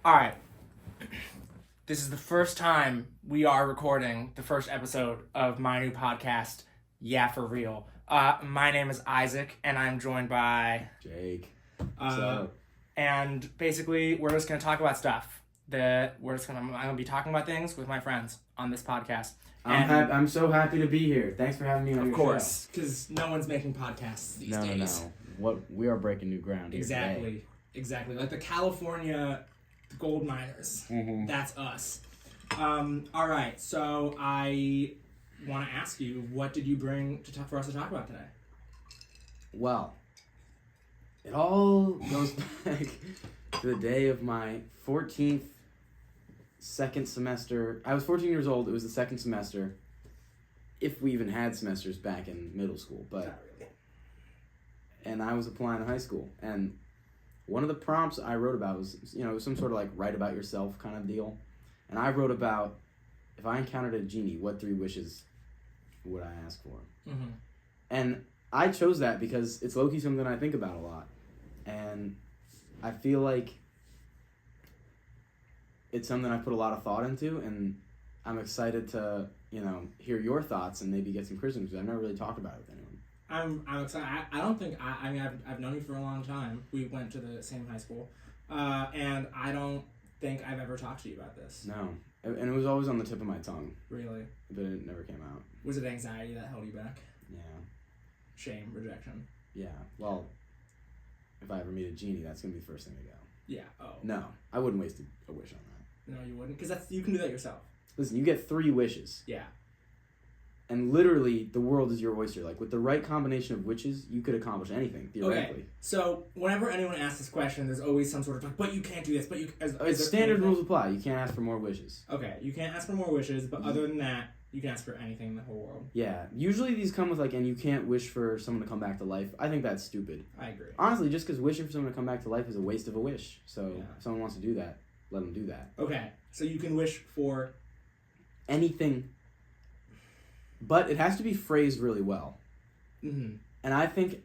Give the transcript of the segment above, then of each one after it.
All right. This is the first time we are recording the first episode of my new podcast, Yeah For Real. My name is Isaac, and I'm joined by Jake. What's up? And basically, we're just gonna talk about stuff. I'm gonna be talking about things with my friends on this podcast. I'm so happy to be here. Thanks for having me on your Of course, because no one's making podcasts these days. No. We are breaking new ground here today. Exactly. Like the California gold miners. Mm-hmm. That's us. All right. So I want to ask you, what did you bring for us to talk about today? Well, it all goes back to the day of my 14th second semester. I was 14 years old. It was the second semester, if we even had semesters back in middle school. But and I was applying to high school, and one of the prompts I wrote about was, some sort of like write about yourself kind of deal. And I wrote about, if I encountered a genie, what 3 wishes would I ask for? Mm-hmm. And I chose that because it's low-key something I think about a lot. And I feel like it's something I put a lot of thought into, and I'm excited to, hear your thoughts and maybe get some criticism, because I've never really talked about it with anyone. I'm excited. I don't think I've known you for a long time. We went to the same high school, and I don't think I've ever talked to you about this. No, and it was always on the tip of my tongue. Really? But it never came out. Was it anxiety that held you back? Yeah. Shame, rejection. Yeah. Well, if I ever meet a genie, that's gonna be the first thing to go. Yeah. Oh. No, I wouldn't waste a wish on that. No, you wouldn't, because you can do that yourself. Listen, you get 3 wishes. Yeah. And literally, the world is your oyster. Like, with the right combination of wishes, you could accomplish anything, theoretically. Okay, so whenever anyone asks this question, there's always some sort of like, but you can't do this, but you... Standard rules apply. You can't ask for more wishes. Okay, you can't ask for more wishes, but other than that, you can ask for anything in the whole world. Yeah, usually these come with, and you can't wish for someone to come back to life. I think that's stupid. I agree. Honestly, just because wishing for someone to come back to life is a waste of a wish. So, if someone wants to do that, let them do that. Okay, so you can wish for... anything... but it has to be phrased really well. Mm-hmm. And I think,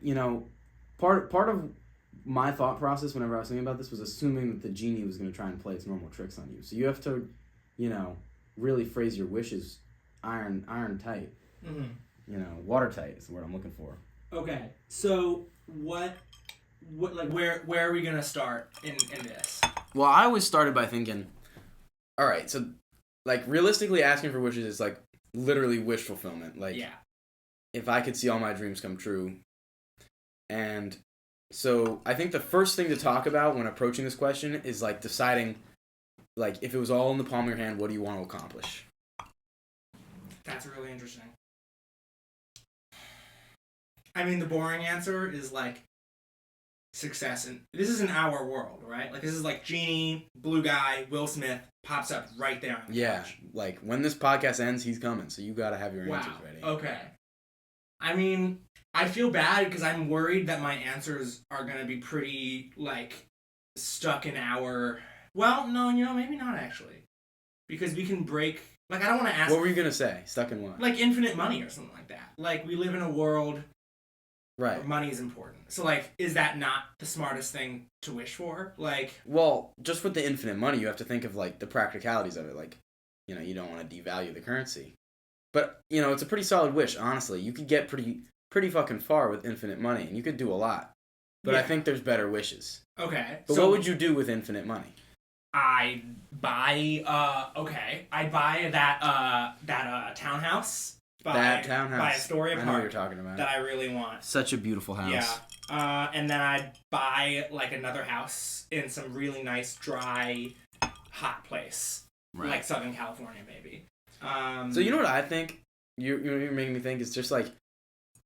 part of my thought process whenever I was thinking about this was assuming that the genie was going to try and play its normal tricks on you. So you have to, really phrase your wishes iron tight. Mm-hmm. Watertight is the word I'm looking for. Okay, so what where are we going to start in this? Well, I always started by thinking, all right, so, realistically asking for wishes is, literally wish fulfillment. If I could see all my dreams come true. And so I think the first thing to talk about when approaching this question is deciding, if it was all in the palm of your hand, what do you want to accomplish? That's really interesting. I mean, the boring answer is success, and this is in our world, right? This is Genie, blue guy, Will Smith pops up right there on the couch. When this podcast ends, he's coming, so you gotta have your answers ready. Okay. I mean, I feel bad because I'm worried that my answers are gonna be pretty stuck in our... Well, no, maybe not actually, because we can break... I don't want to ask... What were you gonna say? Stuck in what? Infinite money or something like that. We live in a world... Right. Where money is important. So, is that not the smartest thing to wish for? Well, just with the infinite money, you have to think of, the practicalities of it. You don't want to devalue the currency. But, it's a pretty solid wish, honestly. You could get pretty fucking far with infinite money, and you could do a lot. But I think there's better wishes. Okay. But what would you do with infinite money? I'd buy, I'd buy that townhouse. That townhouse. By Astoria Park. I know what you're talking about. That I really want. Such a beautiful house. Yeah. And then I'd buy another house in some really nice, dry, hot place. Right. Southern California, maybe. So you know what I think? You're making me think. It's just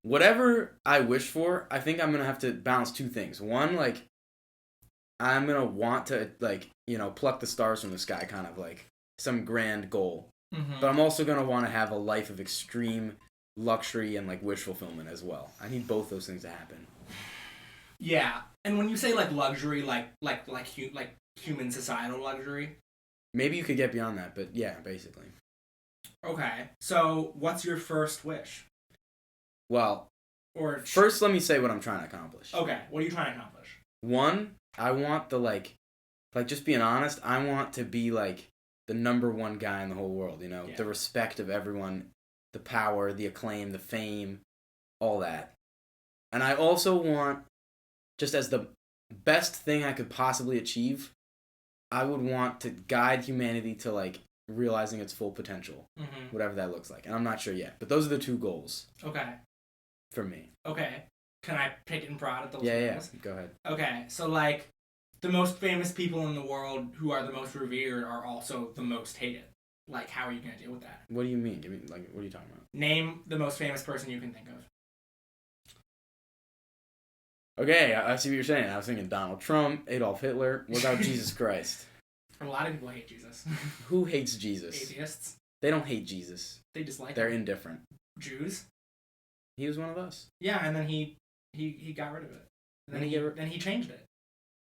whatever I wish for, I think I'm going to have to balance 2 things. One, I'm going to want to, pluck the stars from the sky, kind of some grand goal. Mm-hmm. But I'm also going to want to have a life of extreme luxury and wish fulfillment as well. I need both those things to happen. Yeah. And when you say luxury, human societal luxury? Maybe you could get beyond that, but yeah, basically. Okay. So what's your first wish? Well, first let me say what I'm trying to accomplish. Okay. What are you trying to accomplish? One, I want the like, just being honest, I want to be, like, the number one guy in the whole world, you know? Yeah. The respect of everyone, the power, the acclaim, the fame, all that. And I also want, just as the best thing I could possibly achieve, I would want to guide humanity to, like, realizing its full potential. Mm-hmm. Whatever that looks like. And I'm not sure yet. But those are the two goals. Okay. For me. Okay. Can I pick and prod at those goals? Yeah. Go ahead. Okay. So, like, the most famous people in the world who are the most revered are also the most hated. Like, how are you going to deal with that? What do you mean? Like, what are you talking about? Name the most famous person you can think of. Okay, I see what you're saying. I was thinking Donald Trump, Adolf Hitler. What about Jesus Christ? A lot of people hate Jesus. Who hates Jesus? Atheists. They don't hate Jesus. They dislike They're him. indifferent. Jews. He was one of us. Yeah, and then he got rid of it. Then he changed it.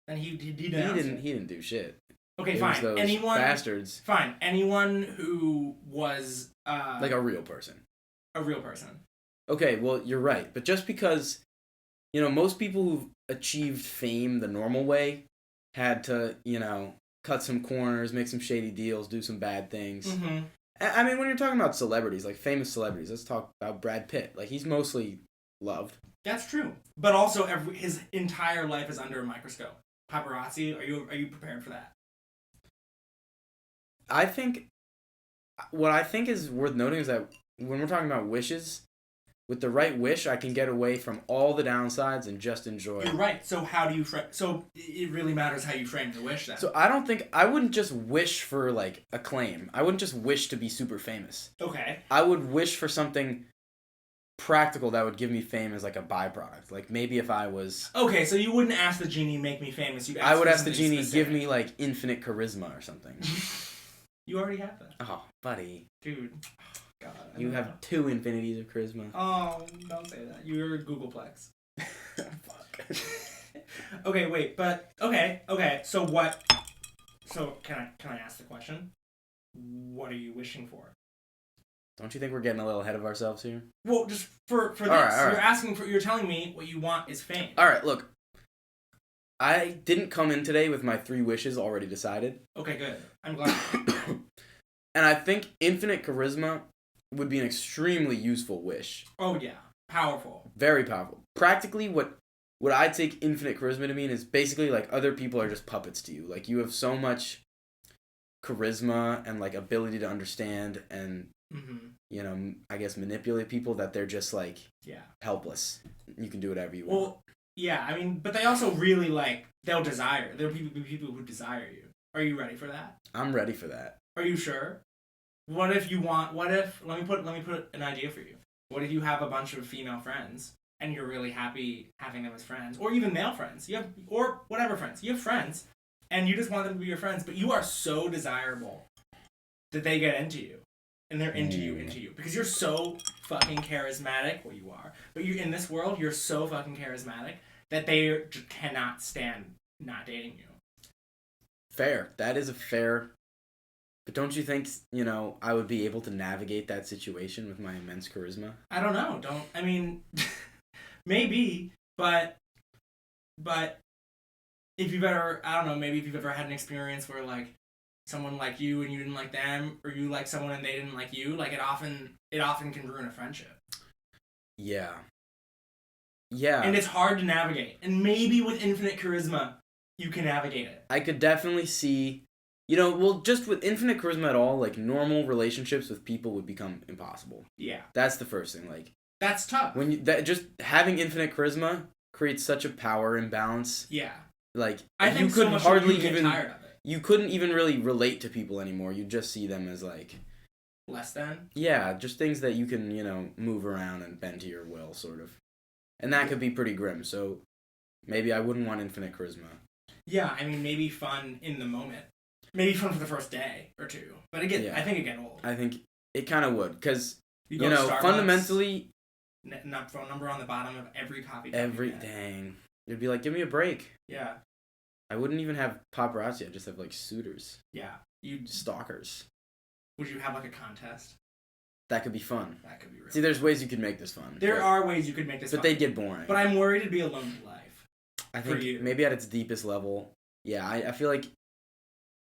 Then he denounced it. He didn't do shit. Okay, It fine. was those Anyone bastards. Fine. Anyone who was Like a real person. A real person. Okay, well, you're right. But just because, you know, most people who've achieved fame the normal way had to, you know, cut some corners, make some shady deals, do some bad things. Mm-hmm. I mean, when you're talking about celebrities, like famous celebrities, let's talk about Brad Pitt. Like, he's mostly loved. That's true. But also, his entire life is under a microscope. Paparazzi, are you prepared for that? I think, what I think is worth noting is that when we're talking about wishes, with the right wish, I can get away from all the downsides and just enjoy. You're right. So how do you so it really matters how you frame the wish then. So I wouldn't just wish for, like, acclaim. I wouldn't just wish to be super famous. Okay. I would wish for something practical that would give me fame as, like, a byproduct. Like, maybe if I was... Okay, so you wouldn't ask the genie, make me famous. I would ask the genie, give me, like, infinite charisma or something. You already have that. Oh, buddy. Dude. God. You have 2 infinities of charisma. Oh, don't say that. You're Googleplex. Fuck. Okay, wait, but okay. So what? So can I ask the question? What are you wishing for? Don't you think we're getting a little ahead of ourselves here? Well, just for this, right. You're telling me what you want is fame. All right, look. I didn't come in today with my 3 wishes already decided. Okay, good. I'm glad. And I think infinite charisma would be an extremely useful wish. Oh yeah, powerful. Very powerful. Practically, what I take infinite charisma to mean is basically like other people are just puppets to you. Like, you have so much charisma and, like, ability to understand and you know, I guess manipulate people that they're just, like, helpless. You can do whatever you want. Well, yeah, I mean, but they also really, like, they'll desire. There'll be people who desire you. Are you ready for that? I'm ready for that. Are you sure? Let me put an idea for you. What if you have a bunch of female friends and you're really happy having them as friends, or even male friends? Or whatever friends. You have friends and you just want them to be your friends, but you are so desirable that they get into you. And they're into you because you're so fucking charismatic. Well, you are, but you in this world, you're so fucking charismatic that they just cannot stand not dating you. Fair. That is a fair. But don't you think, you know, I would be able to navigate that situation with my immense charisma? I don't know. I mean, maybe, but if you've ever, I don't know, maybe if you've ever had an experience where, like, someone liked you and you didn't like them, or you like someone and they didn't like you, like, it often can ruin a friendship. Yeah. And it's hard to navigate. And maybe with infinite charisma, you can navigate it. I could definitely see, you know, well, just with infinite charisma at all, like, normal relationships with people would become impossible. Yeah. That's the first thing. Like, that's tough. Just having infinite charisma creates such a power imbalance. Yeah. Like, I think you couldn't even really relate to people anymore. You just see them as, like, less than? Yeah, just things that you can, you know, move around and bend to your will, sort of. And that could be pretty grim, so maybe I wouldn't want infinite charisma. Yeah, I mean, maybe fun in the moment. Maybe fun for the first day or two. But again, I think it get old. I think it kind of would, because, you know, Starbucks, fundamentally... phone number on the bottom of every coffee. Dang. It'd be like, give me a break. Yeah. I wouldn't even have paparazzi. I'd just have, like, suitors. Yeah. Stalkers. Would you have, like, a contest? That could be fun. That could be really See, there's ways you could make this fun. There are ways you could make this fun. But they'd get boring. But I'm worried it'd be a lonely life. I think maybe at its deepest level, yeah, I feel like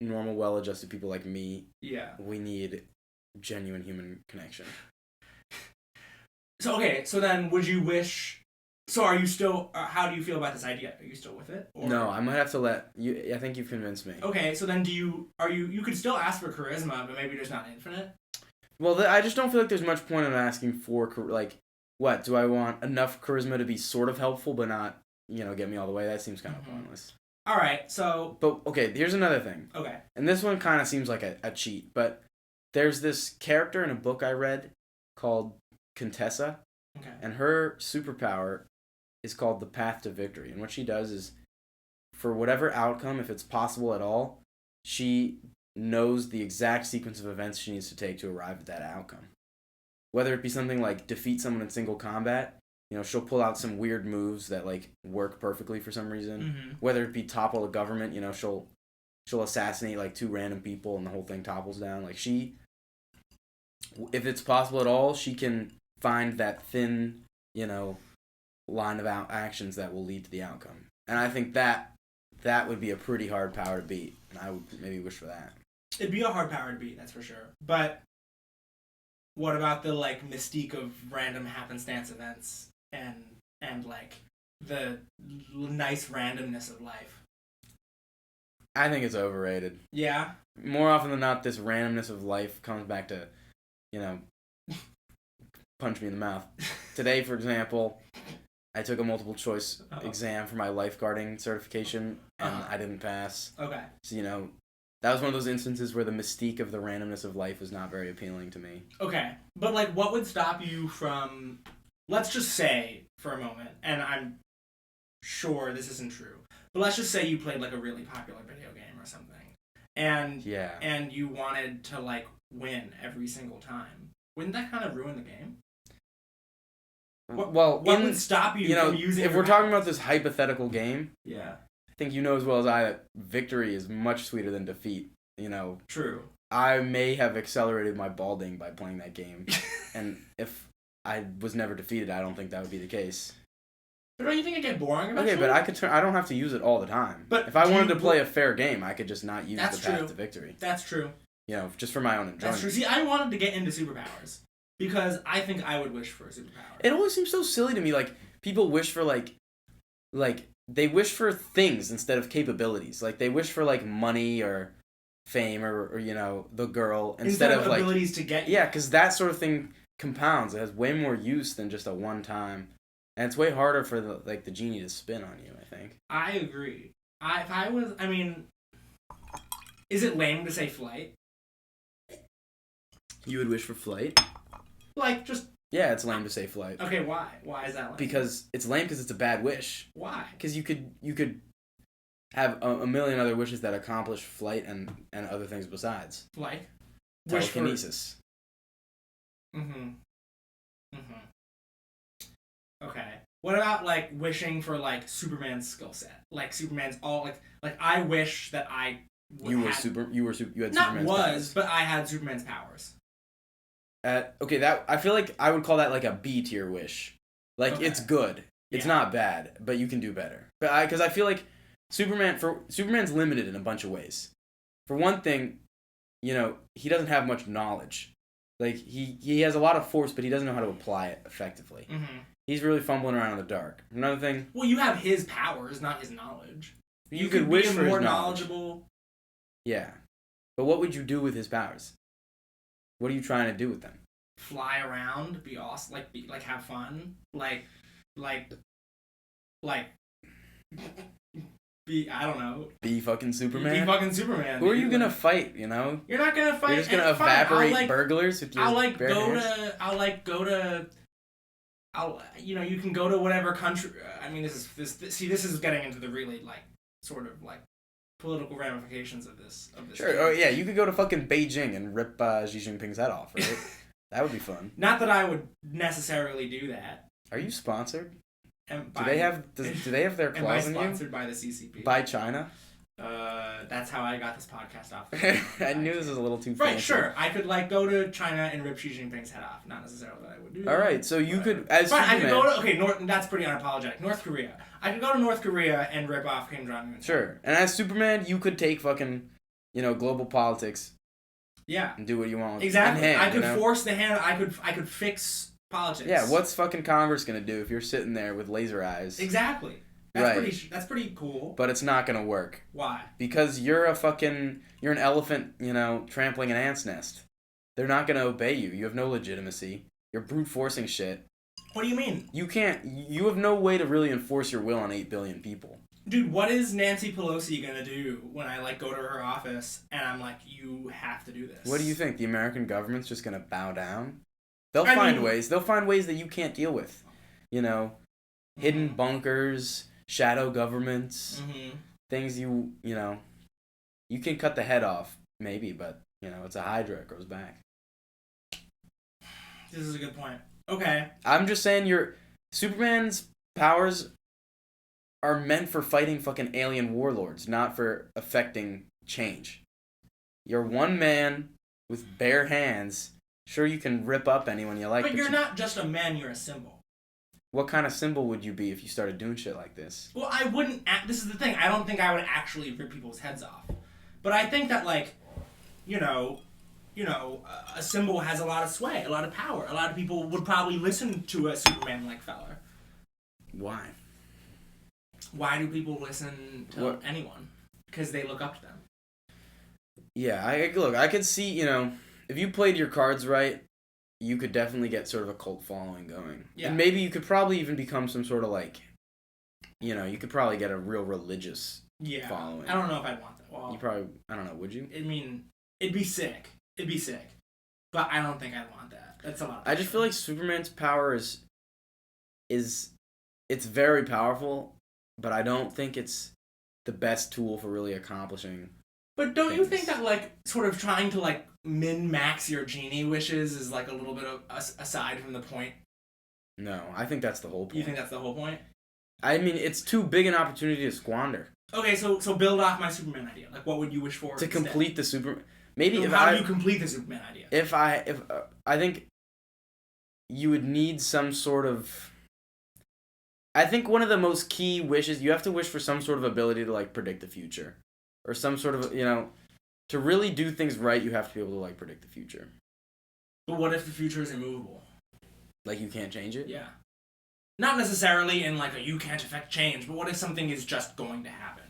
normal, well-adjusted people like me, we need genuine human connection. So then would you wish? So are you still? How do you feel about this idea? Are you still with it? Or? No, I might have to let you. I think you've convinced me. Okay, so then you could still ask for charisma, but maybe there's not infinite. Well, I just don't feel like there's much point in asking for what do I want enough charisma to be sort of helpful, but not get me all the way. That seems kind of pointless. All right, so. But okay, here's another thing. Okay. And this one kind of seems like a cheat, but there's this character in a book I read called Contessa. Okay. And her superpower is called the Path to Victory. And what she does is, for whatever outcome, if it's possible at all, she knows the exact sequence of events she needs to take to arrive at that outcome. Whether it be something like defeat someone in single combat, she'll pull out some weird moves that work perfectly for some reason. Mm-hmm. Whether it be topple a government, she'll assassinate 2 random people and the whole thing topples down. If it's possible at all, she can find that thin, line of actions that will lead to the outcome. And I think that would be a pretty hard power to beat, and I would maybe wish for that. It'd be a hard power to beat, that's for sure. But what about the mystique of random happenstance events and the nice randomness of life? I think it's overrated. Yeah. More often than not, this randomness of life comes back to, punch me in the mouth. Today, for example, I took a multiple choice exam for my lifeguarding certification, and I didn't pass. Okay. So, that was one of those instances where the mystique of the randomness of life was not very appealing to me. Okay. But, what would stop you from... Let's just say, for a moment, and I'm sure this isn't true, but let's just say you played, a really popular video game or something, and you wanted to, win every single time. Wouldn't that kind of ruin the game? What would stop you from using if we're talking about this hypothetical game, yeah, I think you know as well as I that victory is much sweeter than defeat. True. I may have accelerated my balding by playing that game, and if I was never defeated, I don't think that would be the case. But don't you think it get boring eventually? Okay, but I don't have to use it all the time. But if I wanted to play a fair game, I could just not use the path to victory. That's true. Just for my own enjoyment. That's true. See, I wanted to get into superpowers because I think I would wish for a superpower. It always seems so silly to me. People wish for they wish for things instead of capabilities. They wish for money or fame or the girl instead of abilities to get you. Yeah, because that sort of thing compounds. It has way more use than just a one time, and it's way harder for the genie to spin on you. I think. I agree. Is it lame to say flight? You would wish for flight? Yeah, it's lame to say flight. Okay, why? Why is that lame? Because it's lame because it's a bad wish. Why? Because you could have a million other wishes that accomplish flight and other things besides. Like? Telekinesis. Okay. What about wishing for Superman's skill set? Superman's all I wish that I you had Superman's powers. But I had Superman's powers. Okay, that I feel like I would call that a B tier wish. It's good. It's not bad, but you can do better. But because I feel like Superman's limited in a bunch of ways. For one thing, he doesn't have much knowledge. He has a lot of force, but he doesn't know how to apply it effectively. Mm-hmm. He's really fumbling around in the dark. Another thing. Well, you have his powers, not his knowledge. You could wish for more his knowledgeable. Yeah, but what would you do with his powers? What are you trying to do with them? Fly around, be awesome, have fun, be I don't know. Be fucking Superman. Be fucking Superman. Who are you gonna fight? You're not gonna fight. You're just gonna evaporate burglars with your bare hands? You can go to whatever country. I mean, this is getting into the really sort of political ramifications of this. Sure. Game. Oh yeah, you could go to fucking Beijing and rip Xi Jinping's head off, right? That would be fun. Not that I would necessarily do that. Are you sponsored? Do they have their claws in you? Am I sponsored by the CCP? By China? That's how I got this podcast off. I knew this was a little too fancy. Right, sure. I could go to China and rip Xi Jinping's head off. Not necessarily that I would do that. All right, so you could as Fine, Superman, I could go to that's pretty unapologetic. North Korea. I could go to North Korea and rip off Kim Jong-un. Sure. And as Superman, you could take fucking global politics Yeah. and do what you want. Exactly. Hand, I could force the hand. I could fix politics. Yeah. What's fucking Congress gonna do if you're sitting there with laser eyes? Exactly. That's pretty cool. But it's not gonna work. Why? Because you're an elephant, trampling an ant's nest. They're not gonna obey you. You have no legitimacy. You're brute forcing shit. What do you mean? You have no way to really enforce your will on 8 billion people. Dude, what is Nancy Pelosi gonna do when I go to her office and I'm like, you have to do this? What do you think? The American government's just gonna bow down? They'll find ways. They'll find ways that you can't deal with. Hidden bunkers, shadow governments, things you can cut the head off, maybe, but, it's a hydra, it grows back. This is a good point. Okay. I'm just saying Superman's powers are meant for fighting fucking alien warlords, not for affecting change. You're one man with bare hands. Sure, you can rip up anyone you like. But you're not just a man, you're a symbol. What kind of symbol would you be if you started doing shit like this? Well, I wouldn't... This is the thing. I don't think I would actually rip people's heads off. But I think that, a symbol has a lot of sway, a lot of power. A lot of people would probably listen to a Superman-like fella. Why? Why do people listen to anyone? Because they look up to them. Yeah, I could see, if you played your cards right, you could definitely get sort of a cult following going. Yeah. And maybe you could probably even become some sort of you could probably get a real religious following. I don't know if I'd want that. Well, you probably, I don't know, would you? I mean, it'd be sick. But I don't think I'd want that. That's a lot of pressure. I just feel like Superman's power is it's very powerful, but I don't think it's the best tool for really accomplishing. But don't you think that sort of trying to min-max your genie wishes is a little bit of aside from the point? No, I think that's the whole point. You think that's the whole point? I mean, it's too big an opportunity to squander. Okay, so build off my Superman idea. What would you wish for to instead? Complete the Superman? Maybe so how do you complete the Superman idea? If I think you would need some sort of. I think one of the most key wishes, you have to wish for some sort of ability to predict the future, or some sort of to really do things right. You have to be able to predict the future. But what if the future is immovable? You can't change it? Yeah. Not necessarily in you can't affect change, but what if something is just going to happen?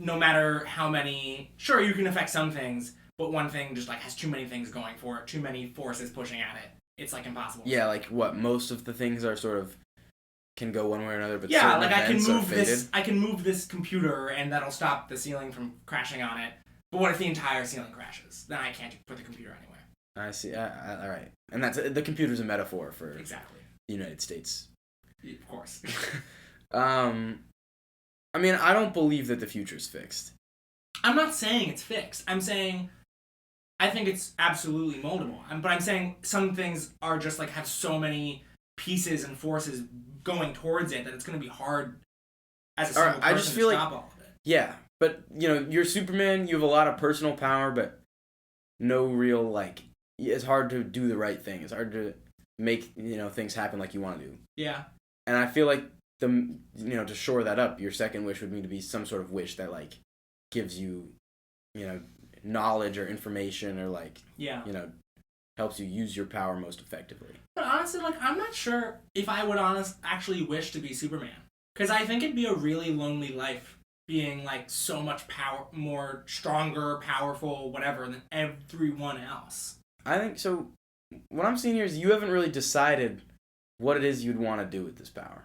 No matter how many... Sure, you can affect some things, but one thing just has too many things going for it, too many forces pushing at it. It's impossible. Yeah, what? Most of the things are sort of... can go one way or another, but yeah, I can move this computer and that'll stop the ceiling from crashing on it. But what if the entire ceiling crashes? Then I can't put the computer anywhere. I see. All right. And that's the computer's a metaphor for... Exactly. The United States. Yeah, of course. I mean, I don't believe that the future's fixed. I'm not saying it's fixed. I'm saying I think it's absolutely moldable. But I'm saying some things are just have so many pieces and forces going towards it that it's going to be hard as a single person to stop all of it. Yeah, but you're Superman. You have a lot of personal power, but no real it's hard to do the right thing. It's hard to make things happen like you want to do. Yeah. And I feel like to shore that up, your second wish would need to be some sort of wish that gives you knowledge or information or helps you use your power most effectively. But honestly, I'm not sure if I would actually wish to be Superman, because I think it'd be a really lonely life being so much more stronger, powerful, whatever than everyone else. I think so. What I'm seeing here is you haven't really decided what it is you'd want to do with this power.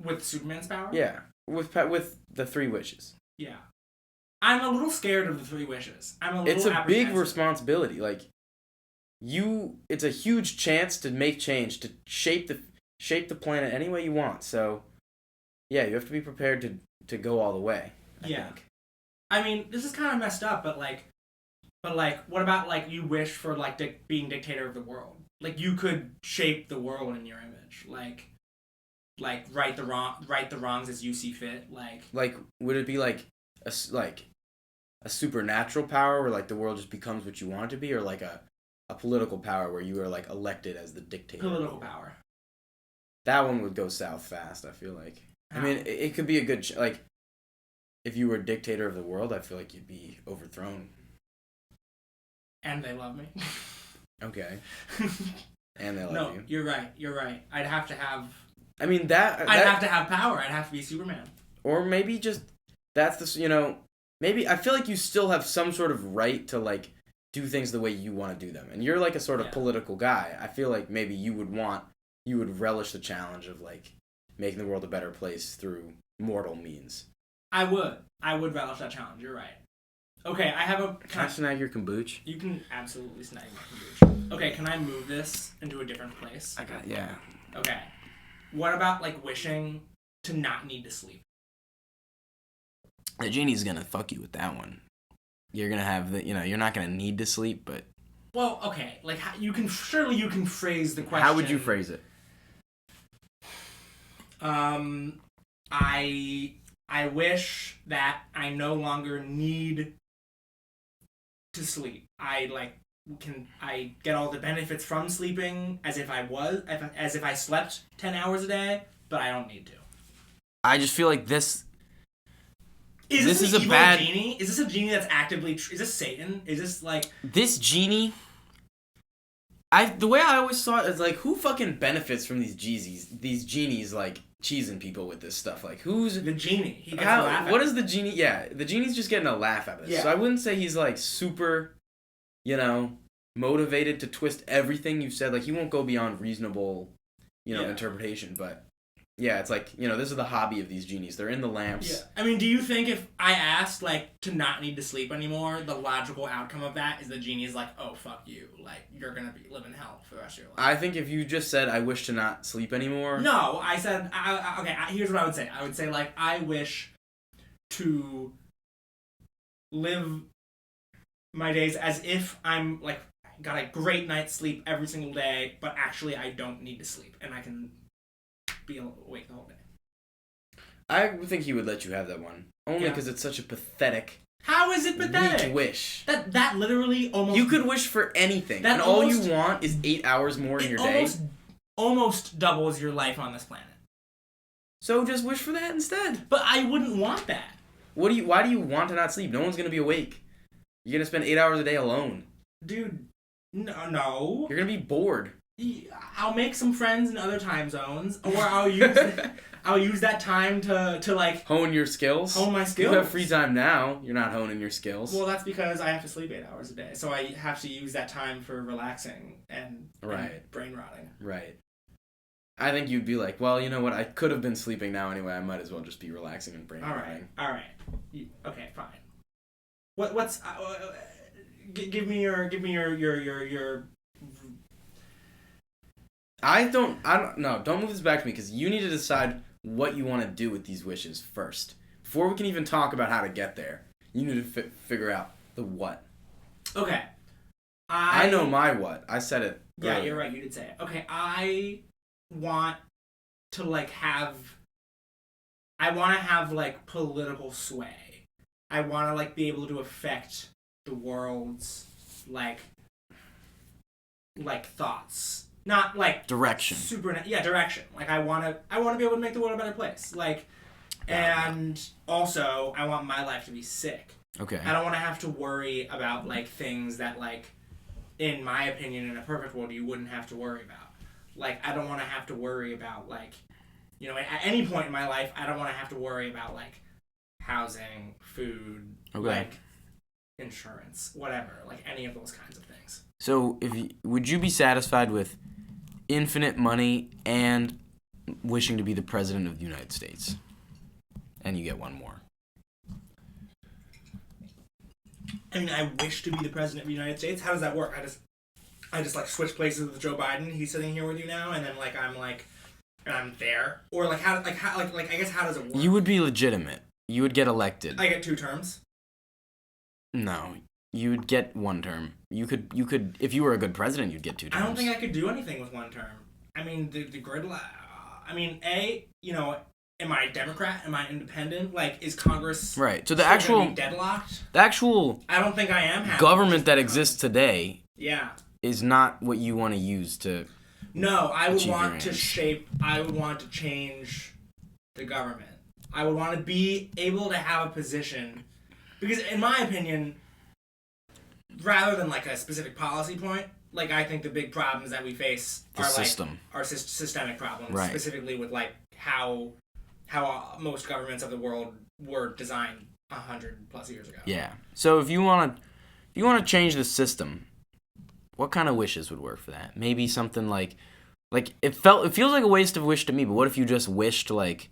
With Superman's power? Yeah, with the 3 wishes. Yeah. I'm a little scared of the 3 wishes. It's a big responsibility. It's a huge chance to make change, to shape the planet any way you want. So, yeah, you have to be prepared to go all the way. I think. I mean, this is kind of messed up, but what about you wish for being dictator of the world? You could shape the world in your image. Right the wrongs as you see fit. Would it be a supernatural power where the world just becomes what you want it to be, or a political power where you are elected as the dictator? Political power. That one would go south fast, I feel like. How? I mean, it could be a good if you were a dictator of the world, I feel like you'd be overthrown. And they love me. Okay. And they love No, you. you're right. I'd have to have... I mean, I'd have to have power. I'd have to be Superman. Or maybe just, that's the, maybe, I feel like you still have some sort of right to, like, do things the way you want to do them. And you're, like, a sort of political guy. I feel like maybe you would relish the challenge of, like, making the world a better place through mortal means. I would relish that challenge. You're right. Okay, I have a... Can I snag your kombucha? You can absolutely snag my kombucha. Okay, can I move this into a different place? Yeah. Okay. What about, like, wishing to not need to sleep? The genie's gonna fuck you with that one. You're gonna have you're not gonna need to sleep, but... Well, okay, like, you can phrase the question... How would you phrase it? I wish that I no longer need to sleep. I get all the benefits from sleeping as if I slept 10 hours a day, but I don't need to. I just feel like this is a bad genie. Is this a genie that's actively? Is this Satan? Is this like this genie? The way I always saw it is like, who fucking benefits from these genies like cheesing people with this stuff? Like, who's the genie? He gets a laugh. What is the genie? Yeah, the genie's just getting a laugh out of this. Yeah. So I wouldn't say he's like super, motivated to twist everything you've said. Like, he won't go beyond reasonable, interpretation. But yeah, it's like, this is the hobby of these genies. They're in the lamps. Yeah. I mean, do you think if I asked, like, to not need to sleep anymore, the logical outcome of that is the genie's like, oh, fuck you. Like, you're gonna be living hell for the rest of your life. I think if you just said, I wish to not sleep anymore. No, I said, here's what I would say. I would say, like, I wish to live my days as if I'm, like, got a great night's sleep every single day, but actually I don't need to sleep, and I can be awake the whole day. I think he would let you have that one. Only because it's such a pathetic... How is it pathetic? Weak wish. That literally almost... You could wish for anything, and all you want is 8 hours more in your day. Almost doubles your life on this planet. So just wish for that instead. But I wouldn't want that. Why do you want to not sleep? No one's going to be awake. You're going to spend 8 hours a day alone. Dude, no. You're going to be bored. I'll make some friends in other time zones, or I'll use that time to like hone your skills. Hone my skills. You have free time now. You're not honing your skills. Well, that's because I have to sleep 8 hours a day, so I have to use that time for relaxing and brain rotting. Right. I think you'd be like, well, you know what? I could have been sleeping now anyway. I might as well just be relaxing and brain rotting. All right. Okay, fine. What's give me your don't move this back to me, because you need to decide what you want to do with these wishes first. Before we can even talk about how to get there, you need to figure out the what. Okay. I know my what. I said it Yeah, earlier. You're right. You did say it. Okay, I want to have like political sway. I want to like be able to affect the world's like thoughts. Not like direction. Direction. Like I want to be able to make the world a better place. Like, and also I want my life to be sick. Okay. I don't want to have to worry about like things that like, in my opinion, in a perfect world, you wouldn't have to worry about. Like, I don't want to have to worry about like, at any point in my life, I don't want to have to worry about like housing, food, like insurance, whatever, like any of those kinds of things. So, would you be satisfied with infinite money and wishing to be the president of the United States? And you get one more. I mean, I wish to be the president of the United States. How does that work? I just like switch places with Joe Biden. He's sitting here with you now, and then I'm there. Or like how I guess how does it work? You would be legitimate. You would get elected. I get 2 terms. No, you would get 1 term. You could if you were a good president, you'd get 2 terms. I don't think I could do anything with 1 term. I mean, the gridlock. I mean, am I a Democrat? Am I independent? Like, is Congress right? So the actual deadlocked? The actual I don't think I am. Government that exists today. Yeah. Is not what you want to use to. No, I would want to change the government. I would want to be able to have a position, because in my opinion, rather than like a specific policy point, like I think the big problems that we face The are system. like are systemic problems, Right. specifically with like how most governments of the world were designed 100+ years ago. Yeah. So if you want to change the system, what kind of wishes would work for that? Maybe something like it feels like a waste of wish to me, but what if you just wished like,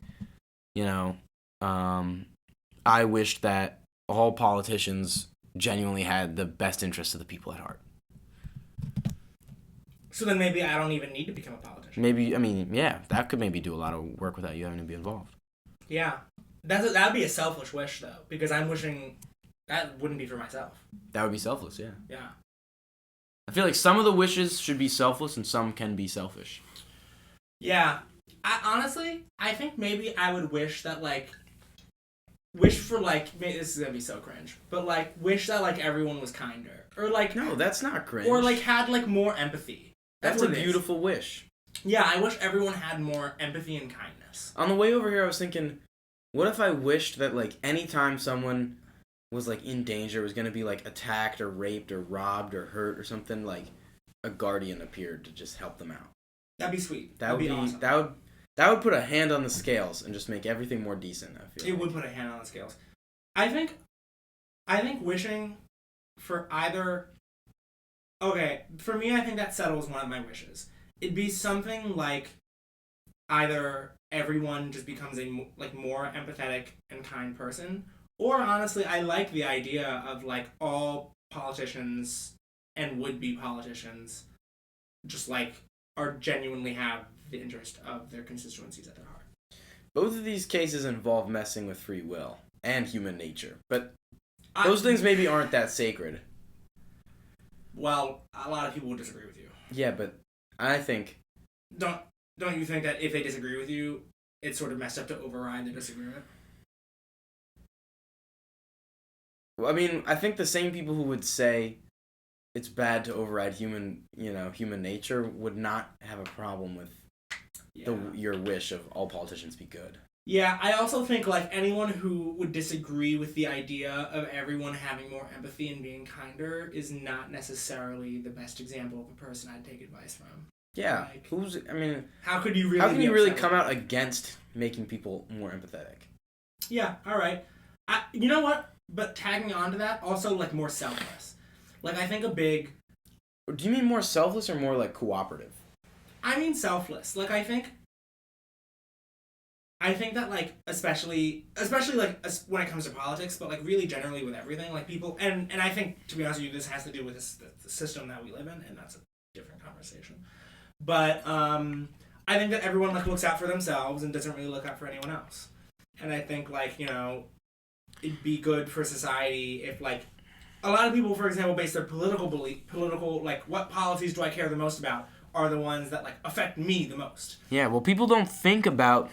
I wished that all politicians genuinely had the best interests of the people at heart. So then maybe I don't even need to become a politician. Maybe, I mean, yeah, that could maybe do a lot of work without you having to be involved. Yeah. That'd be a selfish wish, though, because I'm wishing that wouldn't be for myself. That would be selfless, yeah. Yeah. I feel like some of the wishes should be selfless and some can be selfish. Yeah. I think maybe I would wish that, like, wish for, like, this is gonna be so cringe, but, like, wish that, like, everyone was kinder. Or, like... No, that's not cringe. Or, like, had, like, more empathy. That's a beautiful wish. Yeah, I wish everyone had more empathy and kindness. On the way over here, I was thinking, what if I wished that, like, anytime someone was, like, in danger, was going to be, like, attacked or raped or robbed or hurt or something, like, a guardian appeared to just help them out. That'd be sweet. That'd be awesome. That would put a hand on the scales and just make everything more decent, I feel. It would put a hand on the scales. I think wishing for either... Okay, for me, I think that settles one of my wishes. It'd be something like either everyone just becomes a more empathetic and kind person, or honestly, I like the idea of like all politicians and would-be politicians just like are genuinely have the interest of their constituencies at their heart. Both of these cases involve messing with free will and human nature, but those things maybe aren't that sacred. Well, a lot of people would disagree with you. Yeah, but I think... Don't you think that if they disagree with you, it's sort of messed up to override their disagreement? Well, I mean, I think the same people who would say it's bad to override human nature would not have a problem with your wish of all politicians be good. Yeah, I also think like anyone who would disagree with the idea of everyone having more empathy and being kinder is not necessarily the best example of a person I'd take advice from. Yeah, like, how could you really come out against making people more empathetic? Yeah, all right. You know what? But tagging on to that, also like more selfless. Like I think a big... Do you mean more selfless or more like cooperative? I mean selfless. Like I think that like especially like when it comes to politics, but like really generally with everything, like people and I think to be honest with you, this has to do with the system that we live in, and that's a different conversation. But I think that everyone like looks out for themselves and doesn't really look out for anyone else. And I think like it'd be good for society if like a lot of people, for example, base their political like what policies do I care the most about are the ones that like affect me the most. Yeah, well, people don't think about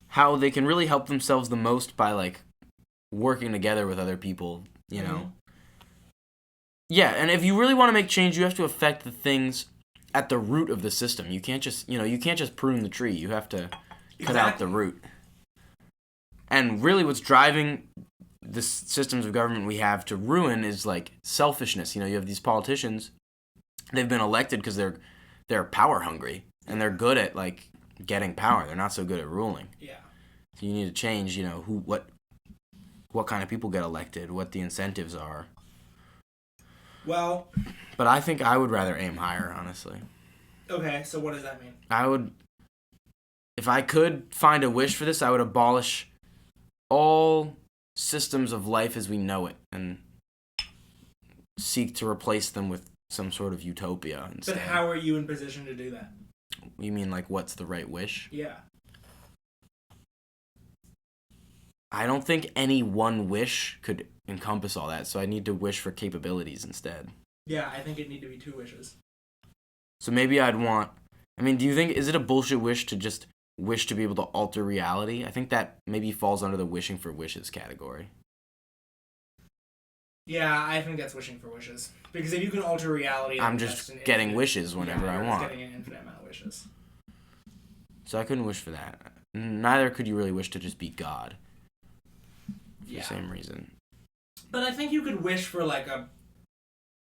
how they can really help themselves the most by like working together with other people, you know. Yeah, and if you really want to make change, you have to affect the things at the root of the system. You can't just, prune the tree. You have to cut out the root. And really what's driving the systems of government we have to ruin is like selfishness. You have these politicians, they've been elected because they're power hungry and they're good at like getting power. They're not so good at ruling. Yeah. So you need to change, what kind of people get elected, what the incentives are. Well, but I think I would rather aim higher, honestly. Okay, so what does that mean? If I could find a wish for this, I would abolish all systems of life as we know it and seek to replace them with some sort of utopia instead. But how are you in position to do that? You mean like what's the right wish? Yeah. I don't think any one wish could encompass all that, so I need to wish for capabilities instead. Yeah, I think it'd need to be 2 wishes. So maybe do you think, is it a bullshit wish to just wish to be able to alter reality? I think that maybe falls under the wishing for wishes category. Yeah, I think that's wishing for wishes. Because if you can alter reality... I'm just getting wishes whenever I want. Getting an infinite amount of wishes. So I couldn't wish for that. Neither could you really wish to just be God for Yeah. the same reason. But I think you could wish for like a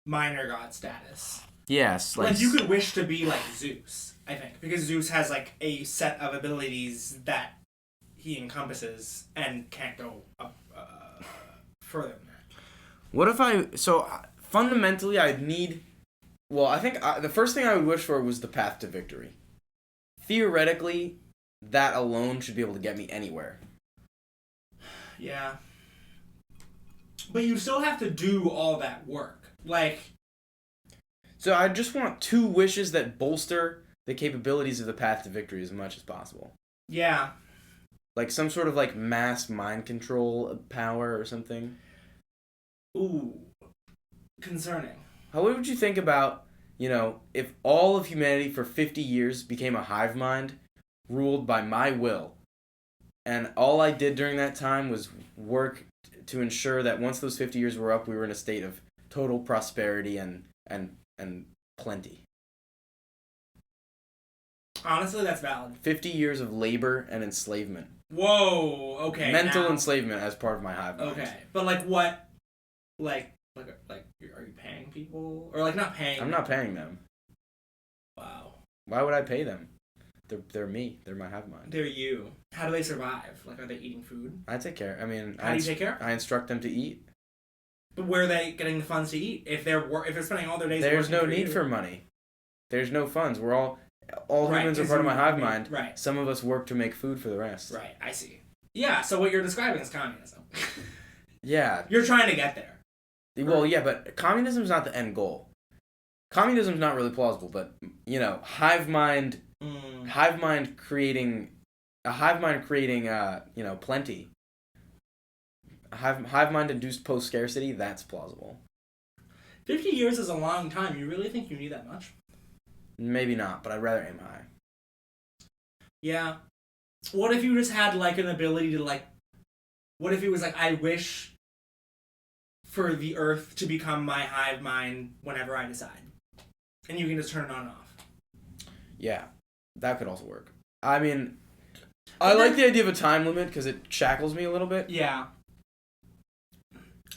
minor god status. Yes, Like you could wish to be like Zeus, I think, because Zeus has like a set of abilities that he encompasses and can't go up further than that. What if fundamentally I'd need. Well, I think the first thing I would wish for was the path to victory. Theoretically, that alone should be able to get me anywhere. Yeah. But you still have to do all that work. Like. So I just want 2 wishes that bolster the capabilities of the path to victory as much as possible. Yeah. Like some sort of like mass mind control power or something. Ooh. Concerning. What would you think about, if all of humanity for 50 years became a hive mind ruled by my will, and all I did during that time was work to ensure that once those 50 years were up, we were in a state of total prosperity and plenty. Honestly, that's valid. 50 years of labor and enslavement. Whoa, okay. Mental enslavement as part of my hive mind. Okay. But like what? Like, are you paying people? Or like not paying I'm not paying them. Wow. Why would I pay them? They're me. They're my hive mind. They're you. How do they survive? Like, are they eating food? I take care. I mean, How do you take care? I instruct them to eat. But where are they getting the funds to eat? If they're spending all their days There's working no need for money. There's no funds. We're all humans are part of my hive mind. Right. Some of us work to make food for the rest. Right, I see. Yeah, so what you're describing is communism. Yeah. You're trying to get there. Well, yeah, but communism's not the end goal. Communism's not really plausible, but hive mind creating plenty. Hive mind induced post scarcity, that's plausible. 50 years is a long time. You really think you need that much? Maybe not, but I'd rather aim high. Yeah. What if you just had like an ability to like? What if it was like, I wish for the Earth to become my hive mind whenever I decide, and you can just turn it on and off. Yeah, that could also work. I mean, I like the idea of a time limit because it shackles me a little bit. Yeah.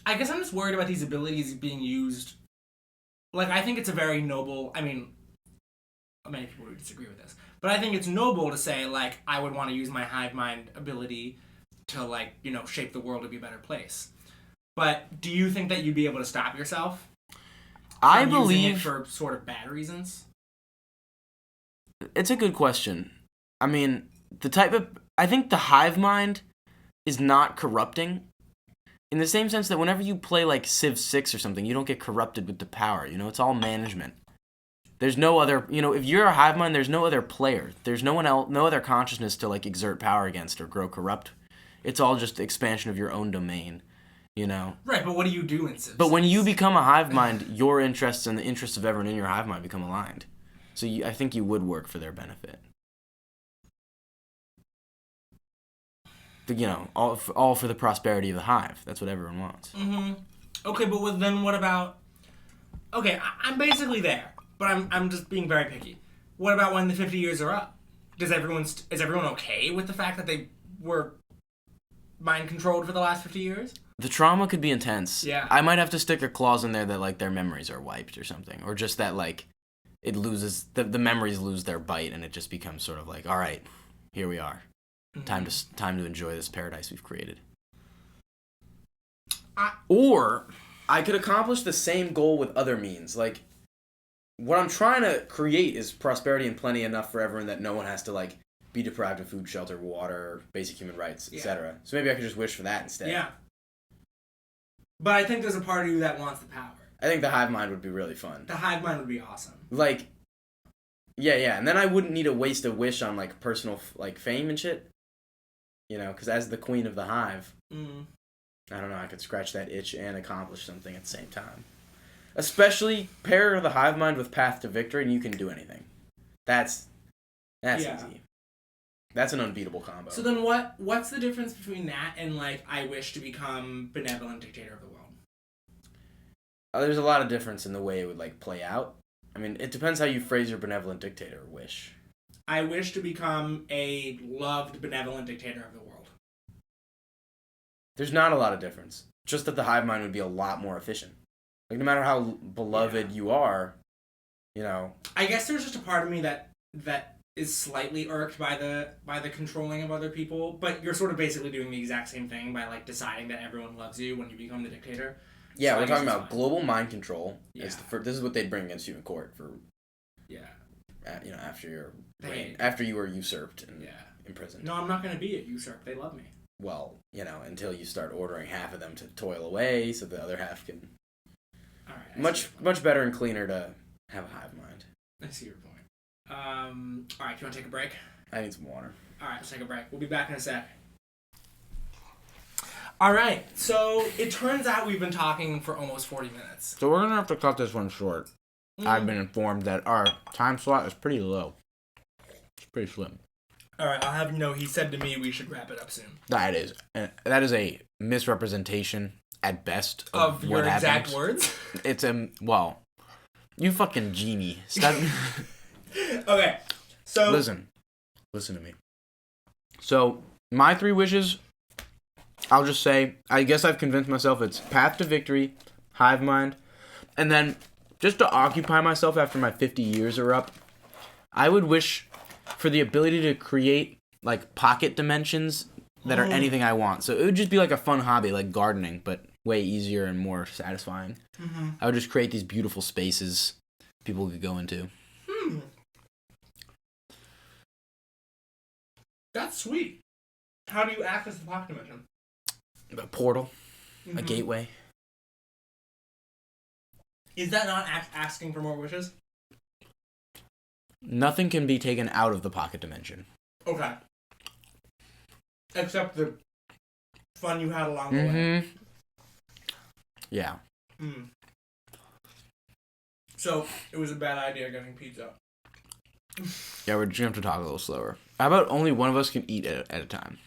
I guess I'm just worried about these abilities being used. Like, I think it's a very noble. I mean, many people would disagree with this, but I think it's noble to say, like, I would want to use my hive mind ability to, like, shape the world to be a better place. But do you think that you'd be able to stop yourself? I using believe it for sort of bad reasons. It's a good question. I mean, I think the hive mind is not corrupting. In the same sense that whenever you play like Civ 6 or something, you don't get corrupted with the power. It's all management. There's no other, if you're a hive mind, there's no other player. There's no one else, no other consciousness to like exert power against or grow corrupt. It's all just expansion of your own domain, Right, but what do you do in Civ 6? But when you become a hive mind, your interests and the interests of everyone in your hive mind become aligned. So I think you would work for their benefit. All for the prosperity of the hive. That's what everyone wants. Mm-hmm. Okay, but then what about? Okay, I'm basically there, but I'm just being very picky. What about when the 50 years are up? Is everyone okay with the fact that they were mind controlled for the last 50 years? The trauma could be intense. Yeah. I might have to stick a clause in there that like their memories are wiped or something, or just that like it loses the memories lose their bite and it just becomes sort of like, all right, here we are. Mm-hmm. Time to enjoy this paradise we've created. Or I could accomplish the same goal with other means. Like, what I'm trying to create is prosperity and plenty enough for everyone that no one has to like be deprived of food, shelter, water, basic human rights, etc. So maybe I could just wish for that instead. Yeah. But I think there's a part of you that wants the power. I think the hive mind would be really fun. The hive mind would be awesome. Like, yeah, and then I wouldn't need to waste a wish on like personal like fame and shit. Because as the queen of the hive, I don't know, I could scratch that itch and accomplish something at the same time. Especially pair the hive mind with path to victory, and you can do anything. That's easy. That's an unbeatable combo. So then what's the difference between that and like I wish to become benevolent dictator of the world? There's a lot of difference in the way it would like play out. I mean, it depends how you phrase your benevolent dictator wish. I wish to become a loved, benevolent dictator of the world. There's not a lot of difference. Just that the hive mind would be a lot more efficient. Like, no matter how beloved you are, you know. I guess there's just a part of me that is slightly irked by the controlling of other people, but you're sort of basically doing the exact same thing by like deciding that everyone loves you when you become the dictator. Yeah, so we're talking about global mind control. Yeah. This is what they'd bring against you in court for. Yeah. You know, after your reign, after you were usurped and imprisoned. No, I'm not going to be a usurped. They love me. Well, you know, until you start ordering half of them to toil away, so the other half can. All right. Much better and cleaner to have a hive mind. I see your point. All right. Do you want to take a break? I need some water. All right, let's take a break. We'll be back in a sec. All right. So it turns out we've been talking for almost 40 minutes. So we're gonna have to cut this one short. I've been informed that our time slot is pretty low. It's pretty slim. All right. I'll have you know. He said to me we should wrap it up soon. That is a misrepresentation at best of your what exact happens. words. It's well, you fucking genie. Stop. Okay, so listen to me. So my 3 wishes, I'll just say, I guess I've convinced myself it's path to victory, hive mind, and then just to occupy myself after my 50 years are up, I would wish for the ability to create like pocket dimensions that are anything I want. So it would just be like a fun hobby, like gardening, but way easier and more satisfying. Mm-hmm. I would just create these beautiful spaces people could go into. That's sweet. How do you access the pocket dimension? A portal, a gateway. Is that not asking for more wishes? Nothing can be taken out of the pocket dimension. Okay. Except the fun you had along the way. Yeah. Mm. So, it was a bad idea getting pizza. Yeah, we're just going to have to talk a little slower. How about only one of us can eat at a time?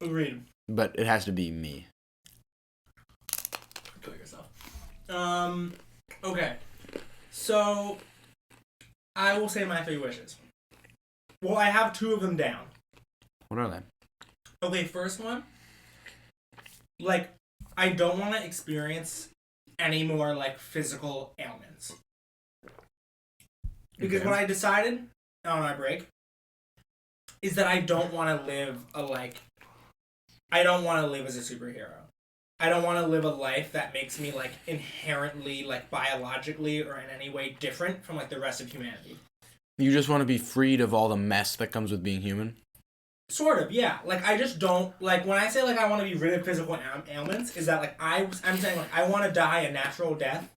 Agreed. But it has to be me. Kill yourself. Okay. So, I will say my 3 wishes. Well, I have 2 of them down. What are they? Okay, first one. Like, I don't want to experience any more, like, physical ailments. Because what I decided on my break is that I don't want to live I don't want to live as a superhero. I don't want to live a life that makes me, like, inherently, like, biologically or in any way different from, like, the rest of humanity. You just want to be freed of all the mess that comes with being human? Sort of, yeah. Like, I just don't, like, when I say, like, I want to be rid of physical ailments, is that, like, I'm saying, like, I want to die a natural death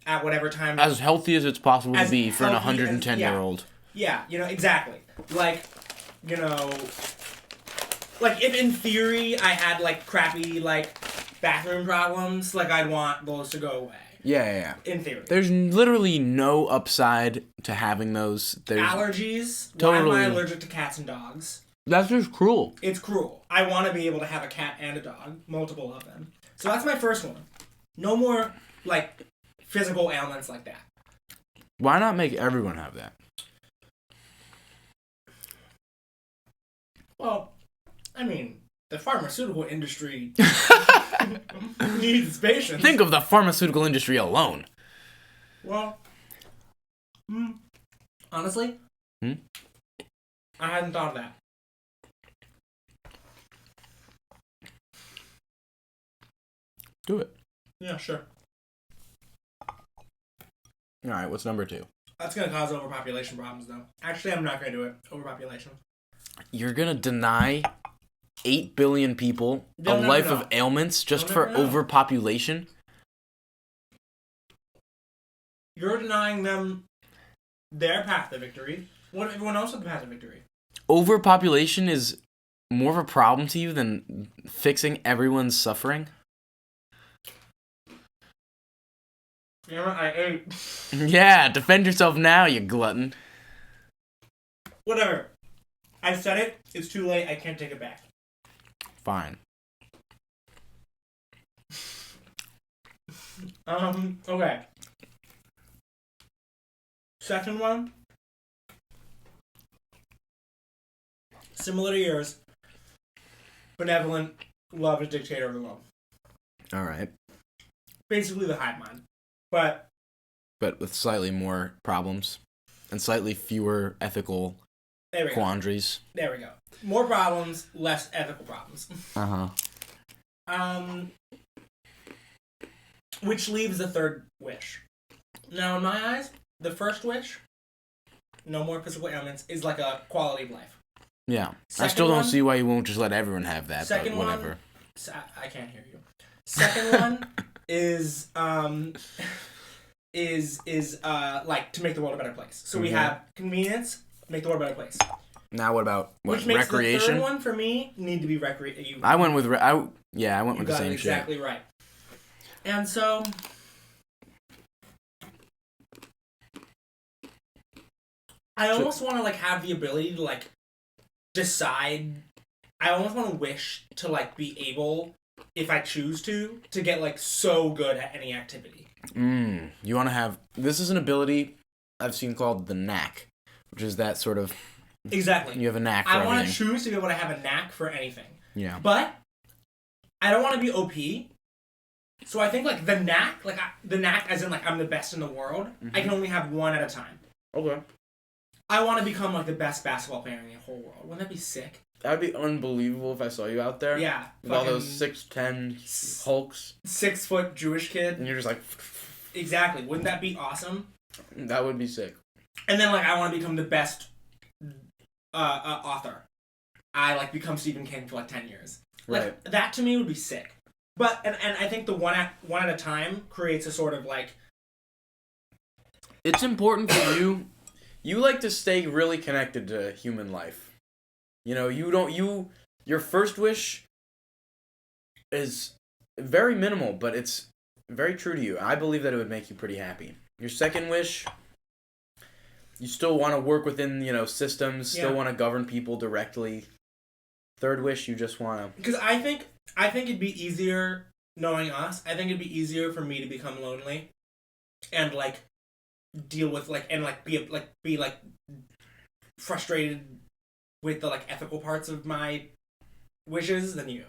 at whatever time. As healthy as it's possible to be for an 110-year-old. Yeah, you know, exactly. Like, you know, like, if in theory I had, like, crappy, like, bathroom problems, like, I'd want those to go away. Yeah. In theory. There's literally no upside to having those. There's allergies. Totally. Why am I allergic to cats and dogs? That's just cruel. It's cruel. I want to be able to have a cat and a dog. Multiple of them. So that's my first one. No more, like, physical ailments like that. Why not make everyone have that? Well, I mean, the pharmaceutical industry needs patience. Think of the pharmaceutical industry alone. Well, honestly, I hadn't thought of that. Do it. Yeah, sure. Alright, what's number 2? That's going to cause overpopulation problems, though. Actually, I'm not going to do it. Overpopulation. You're gonna deny 8 billion people a life of ailments just for overpopulation? You're denying them their path to victory. What if everyone else has the path to victory? Overpopulation is more of a problem to you than fixing everyone's suffering? Damn it, I ate. Yeah, defend yourself now, you glutton. Whatever. I said it. It's too late. I can't take it back. Fine. Okay. Second one. Similar to yours. Benevolent, love a dictator of the world. All right. Basically the hive mind. But with slightly more problems and slightly fewer ethical quandaries. There we go. More problems, less ethical problems. Which leaves the third wish. Now, in my eyes, the first wish, no more physical ailments, is like a quality of life. Yeah. Second I still don't one- see why you won't just let everyone have that, but Second whatever. one, I can't hear you. Second one is like to make the world a better place. So we have convenience, make the world a better place. Now what about Which makes recreation? the third one for me need to be recreation. I went with I went with the same exactly shit. right. And so I almost want to like have the ability to like decide. I almost want to wish to like be able, if I choose to get like so good at any activity. You want to have... This is an ability I've seen called the knack, which is that sort of... Exactly. You have a knack for I want to everything. choose to be able to have a knack for anything. Yeah. But I don't want to be OP. So I think like the knack as in like I'm the best in the world, I can only have one at a time. Okay. I want to become like the best basketball player in the whole world. Wouldn't that be sick? That would be unbelievable if I saw you out there. Yeah. With all those 6'10" Hulks. 6 foot Jewish kid. And you're just like... Exactly. Wouldn't that be awesome? That would be sick. And then like I want to become the best author. I like become Stephen King for like 10 years. Like, Right. That to me would be sick. But and I think the one at a time creates a sort of like... It's important for you. You like to stay really connected to human life. You know, your first wish is very minimal, but it's very true to you. I believe that it would make you pretty happy. Your second wish, you still want to work within, systems, still want to govern people directly. Third wish, you just want to... Because I think it'd be easier, knowing us, I think it'd be easier for me to become lonely and like deal with like and like be frustrated with the like ethical parts of my wishes than you.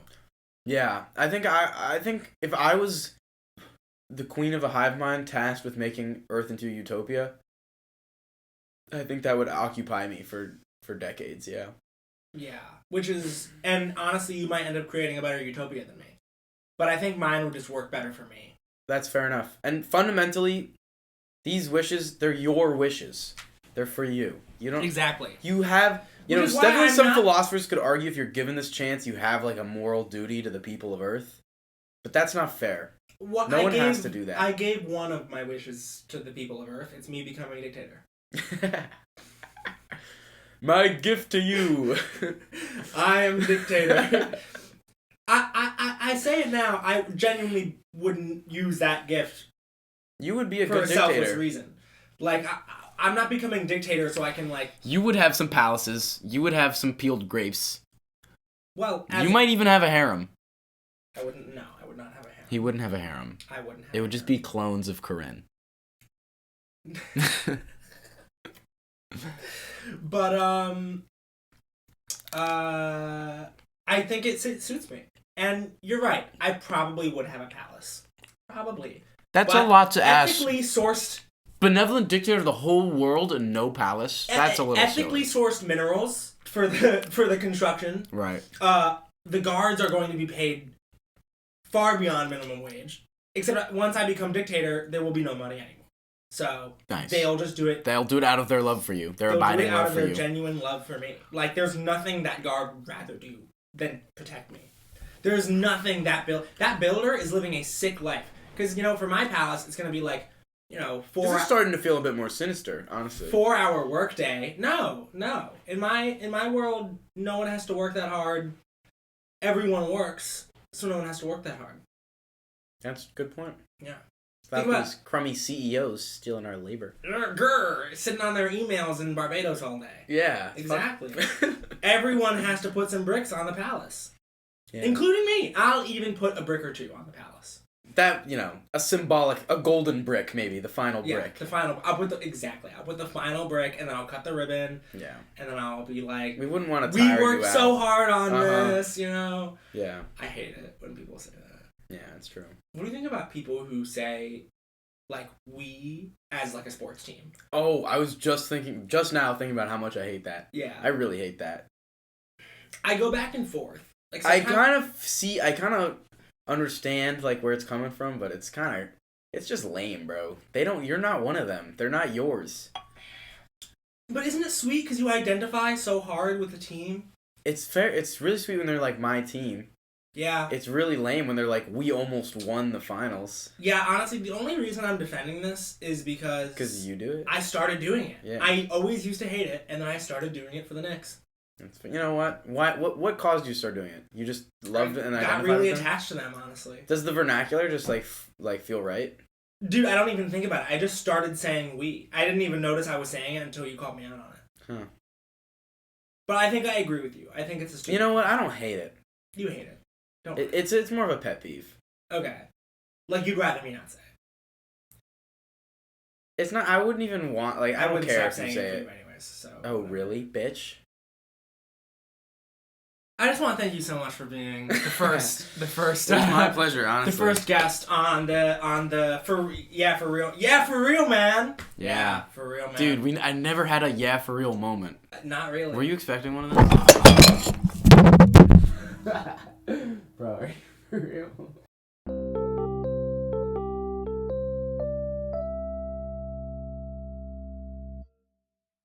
Yeah, I think if I was the queen of a hive mind tasked with making Earth into a utopia, I think that would occupy me for decades, yeah. Yeah, which is, and honestly, you might end up creating a better utopia than me. But I think mine would just work better for me. That's fair enough. And fundamentally, these wishes, they're your wishes. They're for you. You don't... Exactly. You have... Which is why definitely I'm some not... philosophers could argue if you're given this chance, you have, like, a moral duty to the people of Earth. But that's not fair. Well, no one has to do that. I gave one of my wishes to the people of Earth. It's me becoming a dictator. My gift to you. I am dictator. I say it now. I genuinely wouldn't use that gift. You would be a for good a selfless dictator. Reason. Like I'm not becoming dictator so I can like. You would have some palaces. You would have some peeled grapes. Well, You might even have a harem. I wouldn't. No, I would not have a harem. He wouldn't have a harem. I wouldn't. Have It would just be clones of Corinne. But I think it suits me. And you're right. I probably would have a palace. Probably. That's But a lot to ask. ethically sourced. Benevolent dictator of the whole world and no palace. That's a little ethically silly. sourced minerals for the construction. Right. The guards are going to be paid far beyond minimum wage. Except once I become dictator, there will be no money anymore. So Nice. they'll just do it. They'll do it out of their love for you. Their They'll do abiding it out love of for their you. genuine love for me. Like there's nothing that guard would rather do than protect me. There's nothing that builder is living a sick life. Because for my palace, it's gonna be like, This is starting to feel a bit more sinister, honestly. 4-hour workday. No. In my world, no one has to work that hard. Everyone works, so no one has to work that hard. That's a good point. Yeah. Stop these crummy CEOs stealing our labor. Grr, sitting on their emails in Barbados all day. Yeah. Exactly. Everyone has to put some bricks on the palace. Yeah. Including me. I'll even put a brick or two on the palace. that, a golden brick, maybe, the final brick. The final. I'll put the final brick, and then I'll cut the ribbon. Yeah. And then I'll be like, we wouldn't want to tire you out. We worked so hard on this, Yeah. I hate it when people say that. Yeah, it's true. What do you think about people who say, like, we as, like, a sports team? Oh, I was just now thinking about how much I hate that. Yeah. I really hate that. I go back and forth. Like, I kind of understand, like, where it's coming from, but it's just lame, bro. You're not one of them. They're not yours. But isn't it sweet because you identify so hard with the team? It's fair. It's really sweet when they're like my team. Yeah. It's really lame when they're like, we almost won the finals. Yeah, honestly, the only reason I'm defending this is because you do it? I started doing it. Yeah. I always used to hate it, and then I started doing it for the Knicks. You know what? What caused you to start doing it? You just loved it and got identified really with them? attached to them, honestly. Does the vernacular just like feel right? Dude, I don't even think about it. I just started saying we. I didn't even notice I was saying it until you called me out on it. Huh. But I think I agree with you. I think it's a stupid. You know what? I don't hate it. You hate it. Don't. It's more of a pet peeve. Okay. Like, you'd rather me not say it. It's not. I wouldn't even want. Like, I don't care if you say it. For you anyways, so. Oh, really, bitch? I just want to thank you so much for being the first. It's my pleasure, honestly. The first guest on the for real, man. Yeah. For real, man. Dude, I never had a yeah for real moment. Not really. Were you expecting one of those?